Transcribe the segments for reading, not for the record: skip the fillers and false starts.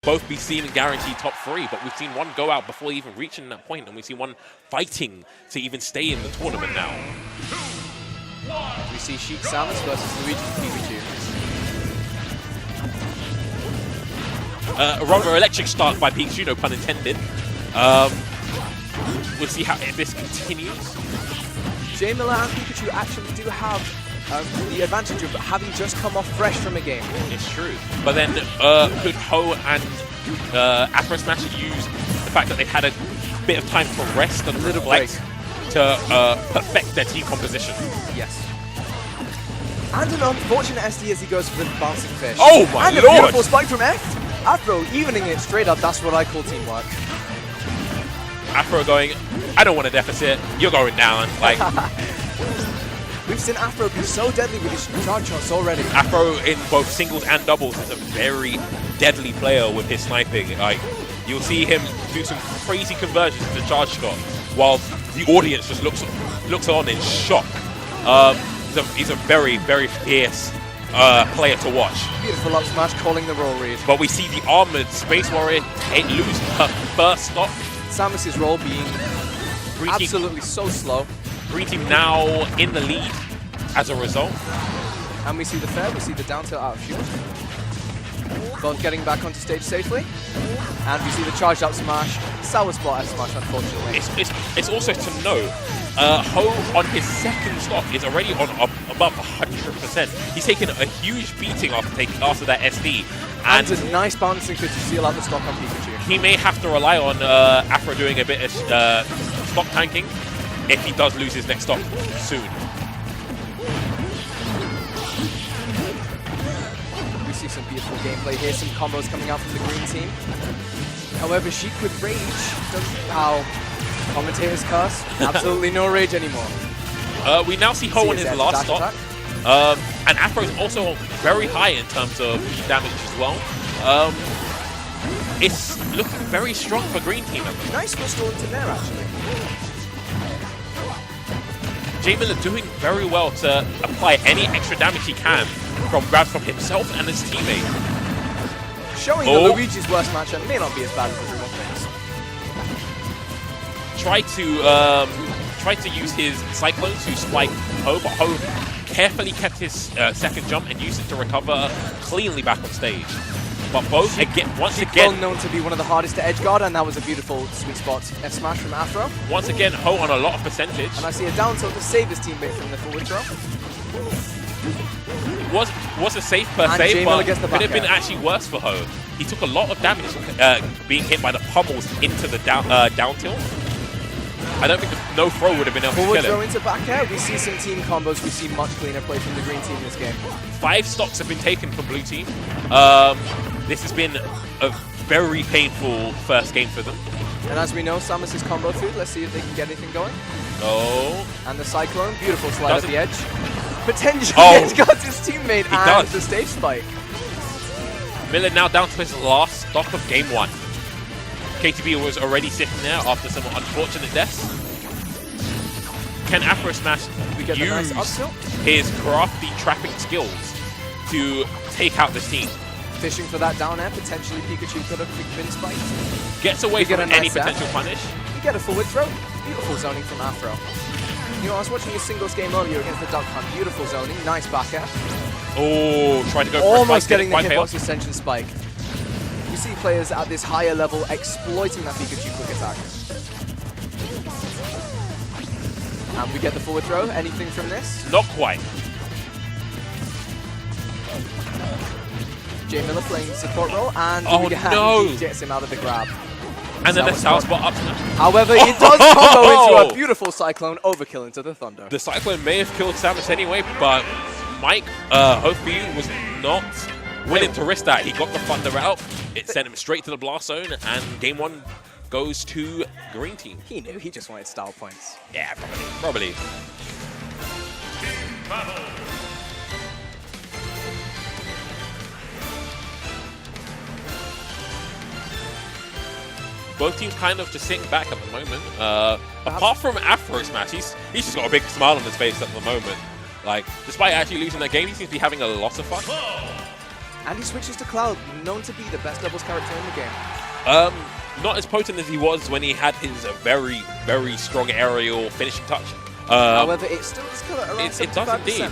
both be seen and guaranteed top 3, but we've seen one go out before even reaching that point, and we've seen one fighting to even stay in the tournament now. We see Sheik Samus versus Luigi Pikachu. A rather electric start by Pikachu, no pun intended. We'll see how if this continues. J Miller and Pikachu actually do have the advantage of having just come off fresh from a game. It's true. But then could Hoe and Afro Smash use the fact that they've had a bit of time for rest and little break to perfect their team composition? Yes. And an unfortunate SD as he goes for the bouncing fish. Oh my lord! And a beautiful spike from Afro, evening it straight up. That's what I call teamwork. Afro going, I don't want a deficit. You're going down. Like. We've seen Afro be so deadly with his charge shots already. Afro in both singles and doubles is a very deadly player with his sniping. Like, you'll see him do some crazy conversions to charge shot, while the audience just looks on in shock. He's a very, very fierce player to watch. Beautiful up smash, calling the roll read. But we see the armored Space Warrior lose her first stock. Samus's roll being absolutely so slow. Green team now in the lead as a result. And we see the fair, we see the down tilt out of shield. Both getting back onto stage safely. And we see the charged up smash. Sour spot F smash, unfortunately. It's also to note, Hoe on his second stock is already on above 100%. He's taken a huge beating after that SD. And a nice bouncing to seal out the stock on Pikachu. He may have to rely on Afro doing a bit of stock tanking if he does lose his next stock soon. We see some beautiful gameplay here, some combos coming out from the green team. However, Sheik with rage doesn't. How commentators curse. Absolutely no rage anymore. We now see Hoe on his last stock. And Afro is also very high in terms of damage as well. It's looking very strong for green team. Nice restore into there, actually. J Miller doing very well to apply any extra damage he can from grabs from himself and his teammate. Showing that Luigi's worst matchup may not be as bad as everyone thinks. Tried to use his Cyclone to spike Hoe, but Hoe carefully kept his second jump and used it to recover cleanly back on stage. But both, once again... well known to be one of the hardest to edge guard, and that was a beautiful sweet spot F smash from Afro. Once again, Hoe on a lot of percentage. And I see a down tilt to save his teammate from the forward throw. Was a safe per se, but could have been air. actually worse for Hoe. He took a lot of damage being hit by the pummels into the down tilt. I don't think no throw would have been able to kill him. Forward throw into back air. We see some team combos. We see much cleaner play from the green team in this game. 5 stocks have been taken from blue team. This has been a very painful first game for them. And as we know, Samus is combo food. Let's see if they can get anything going. Oh. And the Cyclone. Beautiful slide at the edge. Potentially edge guards his teammate and the stage spike. Miller now down to his last stock of game 1. KTB was already sitting there after some unfortunate deaths. Can Afro Smash use his crafty trapping skills to take out this team? Fishing for that down air, potentially Pikachu could have been spiked. Gets away from any potential punish. You get a forward throw. Beautiful zoning from Afro. You know, I was watching his singles game earlier against the Duck Hunt. Beautiful zoning, nice back air. Oh, trying to go for almost a spike, getting the hitbox extension spike. You see players at this higher level exploiting that Pikachu quick attack. And we get the forward throw. Anything from this? Not quite. J Miller playing support role, and gets him out of the grab. And then the south spot up. However, it does combo into a beautiful Cyclone overkill into the Thunder. The Cyclone may have killed Samus anyway, but Mike, Hoe4u was not willing to risk that. He got the Thunder out. It sent him straight to the blast zone, and game 1 goes to green team. He knew. He just wanted style points. Yeah, probably. Both teams kind of just sitting back at the moment. Apart from Afro Smash, he's just got a big smile on his face at the moment. Like, despite actually losing that game, he seems to be having a lot of fun. And he switches to Cloud, known to be the best doubles character in the game. Not as potent as he was when he had his very, very strong aerial finishing touch. However, it still does kill it around 75%. It does indeed.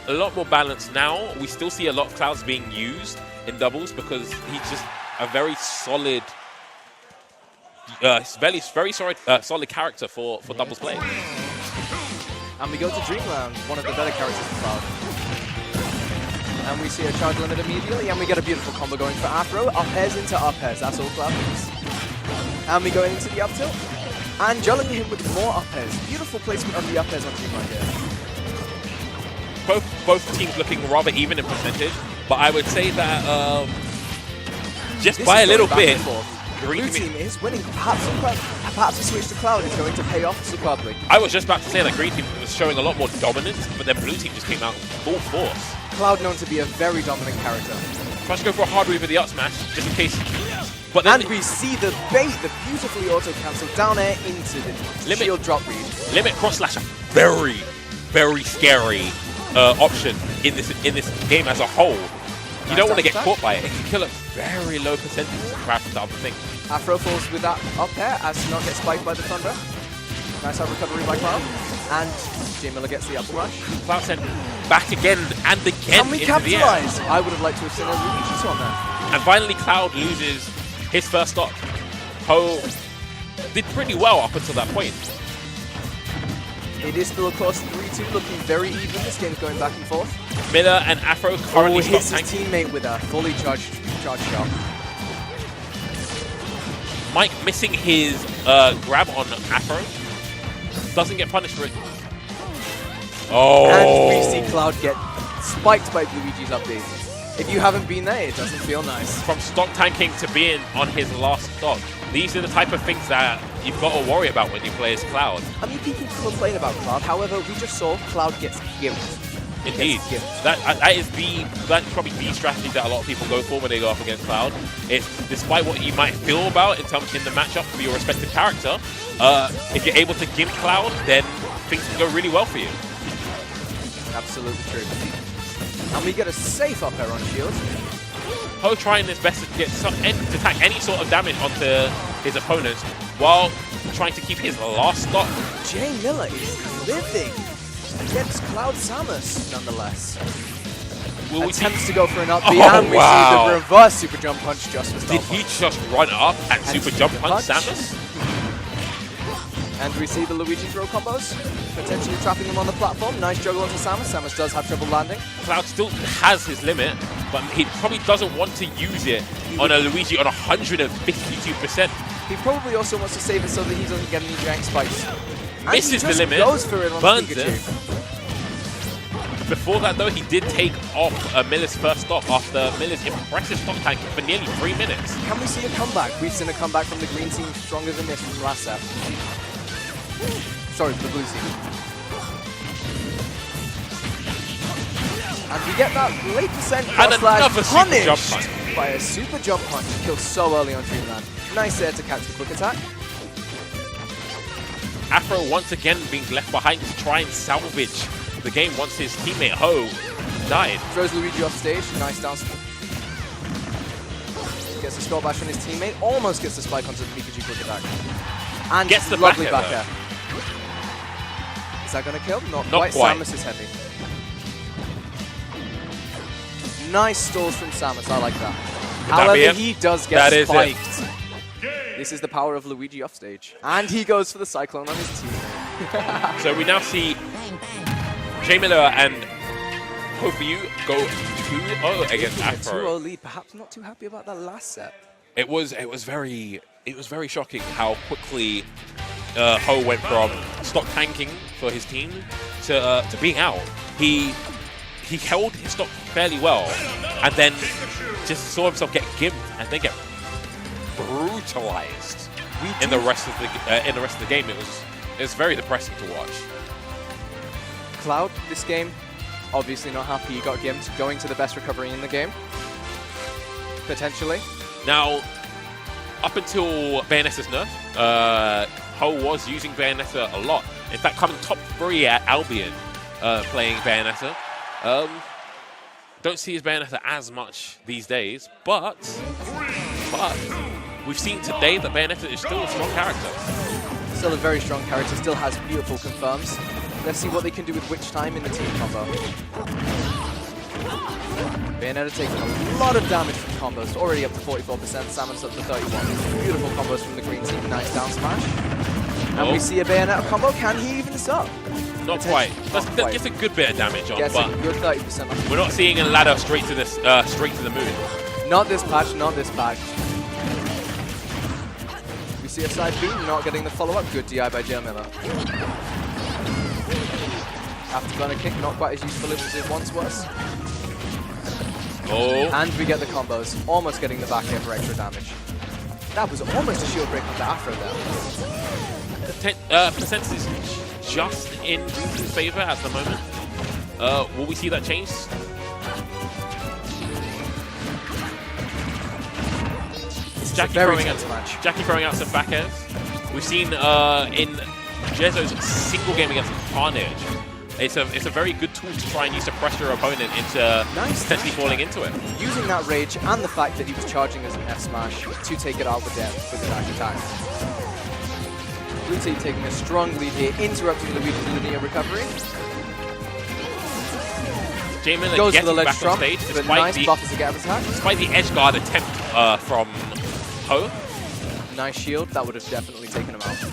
A lot more balanced now. We still see a lot of Clouds being used in doubles because he's just a very solid, very solid character for doubles play. And we go to Dreamland, one of the better characters for Cloud. And we see a charge limit immediately, and we get a beautiful combo going for Afro. Up airs into up airs, that's all Cloud needs. And we go into the up tilt, and jolling him with more up airs. Beautiful placement of the up airs on Dreamland here. Both teams looking rather even in percentage, but I would say that just by a little bit, the blue team is winning. Perhaps a switch to Cloud is going to pay off superbly. I was just about to say that green team was showing a lot more dominance, but then blue team just came out full force. Cloud known to be a very dominant character. Tries to go for a hard read with the up smash, just in case. But then and we see the bait, the beautifully auto-cancel down air into the shield drop read. Limit cross slash, a very, very scary option in this game as a whole. You don't want to get caught by it. It can kill at very low percentages compared to other things. Afro falls with that up air as to not get spiked by the Thunder. Nice out recovery by Cloud. And J Miller gets the up smash. Cloud sent back again and again. Can we capitalize? I would have liked to have seen a Luigi's on there. And finally, Cloud loses his first stock. Hoe did pretty well up until that point. It is still, of course, 3-2, looking very even. This game's going back and forth. Miller and Afro currently hits his teammate with a fully charged shot. Mike missing his grab on Afro. Doesn't get punished for it. Oh! And we see Cloud get spiked by Luigi's update. If you haven't been there, it doesn't feel nice. From stock tanking to being on his last stock. These are the type of things that you've got to worry about when you play as Cloud. I mean, people complain about Cloud. However, we just saw Cloud gets gimped. Indeed. That's probably the strategy that a lot of people go for when they go up against Cloud. It's despite what you might feel about in the matchup for your respective character, if you're able to gimp Cloud, then things can go really well for you. Absolutely true. And we get a safe up air on shield. Hoe trying his best to get to tack any sort of damage onto his opponents while trying to keep his last stock. J Miller is living against Cloud Samus, nonetheless. Attempts to go for an up B, and we see the reverse super jump punch just for Did he just run up and super jump punch Samus? And we see the Luigi throw combos, potentially trapping him on the platform. Nice juggle onto Samus. Samus does have trouble landing. Cloud still has his limit, but he probably doesn't want to use it on a Luigi on 152%. He probably also wants to save it so that he doesn't get any jank spikes. Misses the limit, goes for it on burns Pikachu. it. Before that, though, he did take off Miller's first stock after Miller's impressive stock tanking for nearly 3 minutes. Can we see a comeback? We've seen a comeback from the green team stronger than this from last set. Sorry, the blue team. And we get that late percent cross slash punished by a super jump punch. Kills so early on Dreamland. Nice there to catch the quick attack. Afro once again being left behind to try and salvage the game once his teammate Hoe died. Throws Luigi off stage. Nice down. Gets a skull bash on his teammate. Almost gets the spike onto the Pikachu quick attack. And gets the lovely back air. Is that going to kill? Not quite. Samus is heavy. Nice stalls from Samus. I like that. However, he does get spiked. This is the power of Luigi offstage. And he goes for the Cyclone on his team. So we now see J Miller and Hoe4u go 2-0 against Afro. 2-0 lead. Perhaps not too happy about that last set. It was very shocking how quickly Hoe went from stock tanking for his team to being out. He held his stock fairly well, and then just saw himself get gimped and then get brutalized in the rest of the game. It was very depressing to watch. Cloud, this game, obviously not happy he got gimped, going to the best recovery in the game, potentially. Now, up until Bayonetta's nerf, Hoe was using Bayonetta a lot. In fact, coming top 3 at Albion playing Bayonetta. Don't see his Bayonetta as much these days, but we've seen today that Bayonetta is still a strong character. Still a very strong character, still has beautiful confirms. Let's see what they can do with Witch Time in the team combo. Bayonetta taking a lot of damage from combos, already up to 44%, Samus up to 31. Beautiful combos from the green team, nice down smash. And we see a Bayonetta combo, can he even this up? Not quite. That gets a good bit of damage on, gets but a good 30% off. we're not seeing a ladder straight to this, straight to the moon. Not this patch, not this patch. We see a side B, not getting the follow-up. Good DI by Joe Miller. Afterburner kick, not quite as useful as it once was. Oh. And we get the combos, almost getting the back air for extra damage. That was almost a shield break on the Afro there. Percent is just in Green's favor at the moment. Will we see that change? Jackie throwing out some back airs. We've seen in Jezzo's single game against Carnage, it's a very good tool to try and use to pressure your opponent into potentially falling into it. Using that rage and the fact that he was charging as an F smash to take it out with the dash attack. Blue team taking a strong lead here, interrupting the linear recovery. J Miller goes for getting the ledge back drop, on stage but nice buff as a gap attack. Despite the edge guard attempt from Hoe. Nice shield, that would have definitely taken him out.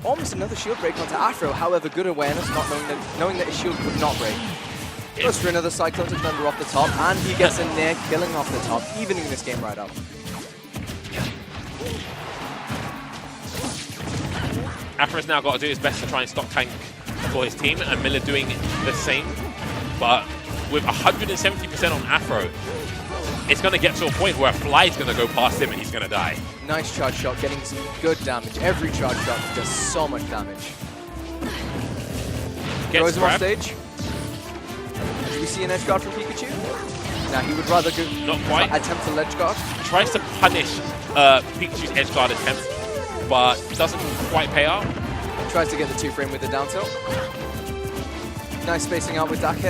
Almost another shield break onto Afro, however, good awareness, not knowing that his shield would not break. Goes for another Cyclone to Thunder off the top, and he gets a near killing off the top, evening this game right up. Afro's now got to do his best to try and stock tank for his team, and Miller doing the same. But with 170% on Afro, it's going to get to a point where a fly's going to go past him and he's going to die. Nice charge shot, getting some good damage. Every charge shot does so much damage. Throws him off stage. Do we see an edge guard from Pikachu? Now he would rather go not quite attempt to ledge guard. Tries to punish Pikachu's edge guard attempt, but doesn't quite pay out. Tries to get the 2-frame with the down tilt. Nice spacing out with back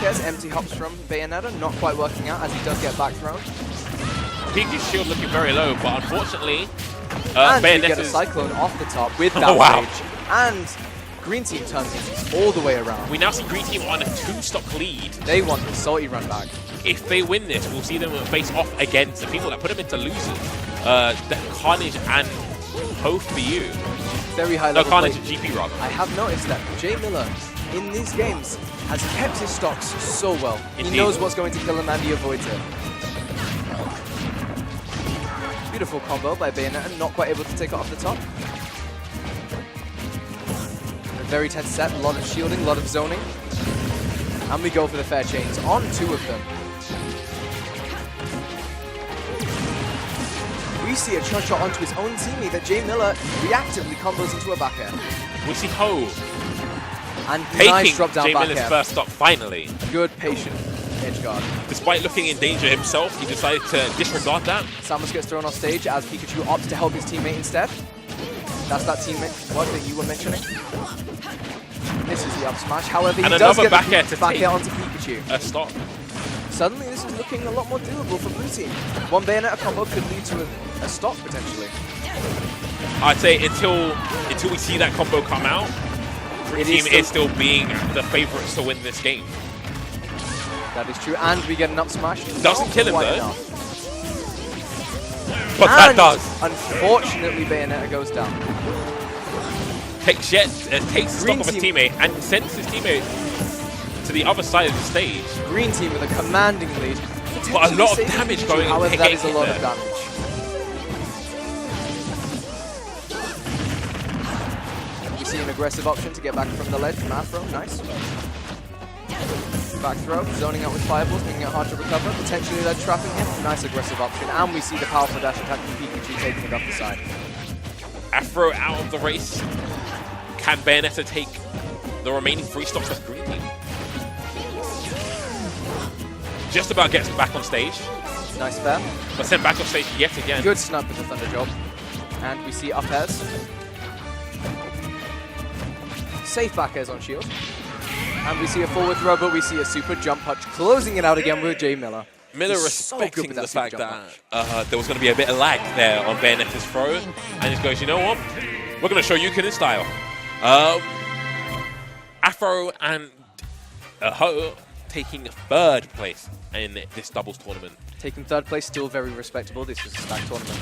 airs, empty hops from Bayonetta, not quite working out as he does get back thrown. Pikachu's shield looking very low, but unfortunately, and we Bayonetta's get a Cyclone off the top with that rage. And Green Team turns things all the way around. We now see Green Team on a 2-stock lead. They want the salty run back. If they win this, we'll see them face off against the people that put them into losers. Carnage and Hoe4u. Very high level. No, Carnage and GP rather. I have noticed that J Miller in these games has kept his stocks so well. Indeed. He knows what's going to kill him and he avoids it. Beautiful combo by Bayonetta, not quite able to take it off the top. A very tense set, a lot of shielding, a lot of zoning. And we go for the fair chains on 2 of them. We see a charge shot onto his own teammate that J Miller reactively combos into a back air. We see Hoe and taking nice drop down J back Miller's air. first stop finally. Good patient edge guard. Despite looking in danger himself, he decided to disregard that. Samus gets thrown off stage as Pikachu opts to help his teammate instead. That's that teammate that you were mentioning. This is the up smash. However, he does get back air onto Pikachu. A stop. Suddenly, this is looking a lot more doable for Blue Team. One Bayonetta combo could lead to a stop potentially. I'd say until we see that combo come out, Green Team is still being the favorites to win this game. That is true, and we get an up smash. Doesn't kill him though. Enough. But that does. Unfortunately, Bayonetta goes down. Takes stock of his teammate and sends his teammate to the other side of the stage. Green Team with a commanding lead. But a lot of damage going on. However, that is a lot of damage. We see an aggressive option to get back from the ledge from Afro. Nice. Back throw, zoning out with fireballs, making it hard to recover. Potentially ledge trapping him. Nice aggressive option. And we see the powerful dash attack from Pikachu taking it up the side. Afro out of the race. Can Bayonetta take the remaining 3 stocks of Green Team? Just about gets back on stage. Nice fair. But sent back on stage yet again. Good snap with the Thunder Job. And we see up airs. Safe back airs on shield. And we see a forward throw, but we see a super jump punch, closing it out again with Jay Miller. Miller He's so good respecting with the that super fact jump that there was going to be a bit of lag there on Bayonetta's throw, and he goes, you know what? We're going to show you in style. Afro and Hoe taking third place in this doubles tournament. Taking third place, still very respectable. This was a stacked tournament.